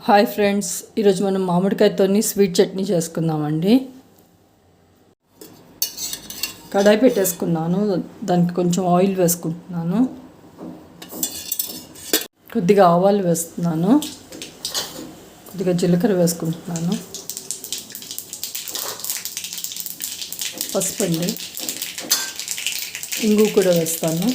Hi friends, ఈరోజు మనం మామిడికాయతోని sweet chutney చేసుకుందామండి. కడాయి పెట్టేసుకున్నాను, దానికి కొంచెం ఆయిల్ వేసుకుంటున్నాను, కొద్దిగా ఆవాలు వేస్తున్నాను, కొద్దిగా జీలకర్ర వేసుకుంటున్నాను, పసుపు అండి, ఇంగు కూడా వేస్తాను.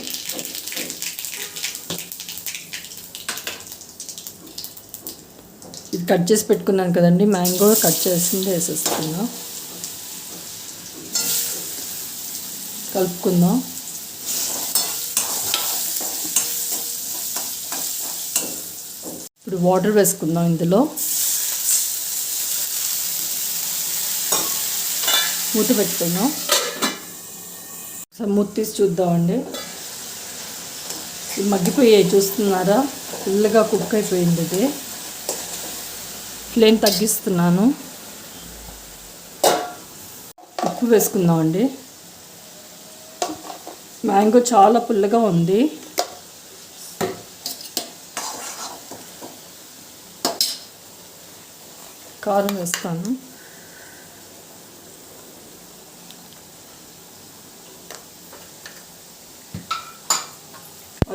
ఇది కట్ చేసి పెట్టుకున్నాను కదండి, మ్యాంగో కట్ చేసింది వేసేస్తున్నా. కలుపుకుందాం. ఇప్పుడు వాటర్ వేసుకుందాం. ఇందులో మూత పెట్టుకుందాం. మూత తీసి చూద్దామండి. ఇది మగ్గిపోయాయి, చూస్తున్నారా? ఫుల్గా కుక్ అయిపోయింది. ఇది ఫ్లేమ్ తగ్గిస్తున్నాను. ఉప్పు వేసుకుందామండి. మ్యాంగో చాలా పుల్లగా ఉంది. కారం వేస్తాను.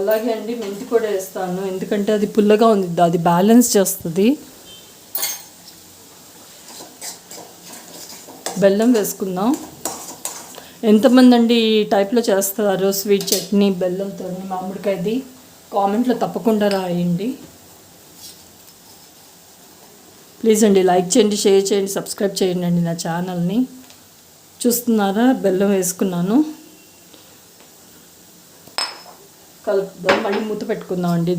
అలాగే అండి, మెంతి కూడా వేస్తాను, ఎందుకంటే అది పుల్లగా ఉంది, అది బ్యాలెన్స్ చేస్తుంది. బెల్లం వేసుకుందాం. ఎంతమంది అండి ఈ టైప్లో చేస్తారు స్వీట్ చట్నీ బెల్లంతో మామిడికాయది? కామెంట్లో తప్పకుండా రాయండి. ప్లీజ్ అండి, లైక్ చేయండి, షేర్ చేయండి, సబ్స్క్రైబ్ చేయండి అండి నా ఛానల్ని. చూస్తున్నారా? బెల్లం వేసుకున్నాను. కలుపుదాం. మళ్ళీ మూత పెట్టుకుందాం అండి.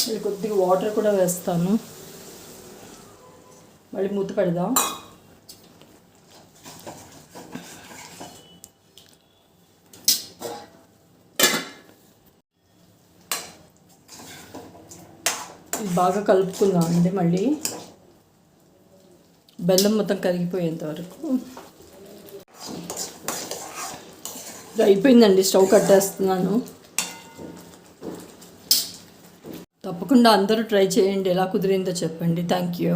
ఇది కొద్దిగా వాటర్ కూడా వేస్తాను. మళ్ళీ మూత పెడదాం. బాగా కలుపుకుందాం అండి. మళ్ళీ బెల్లం మొత్తం కరిగిపోయేంత వరకు. అయిపోయిందండి, స్టవ్ కట్టేస్తున్నాను. తప్పకుండా అందరూ ట్రై చేయండి, ఎలా కుదిరిందో చెప్పండి. Thank you.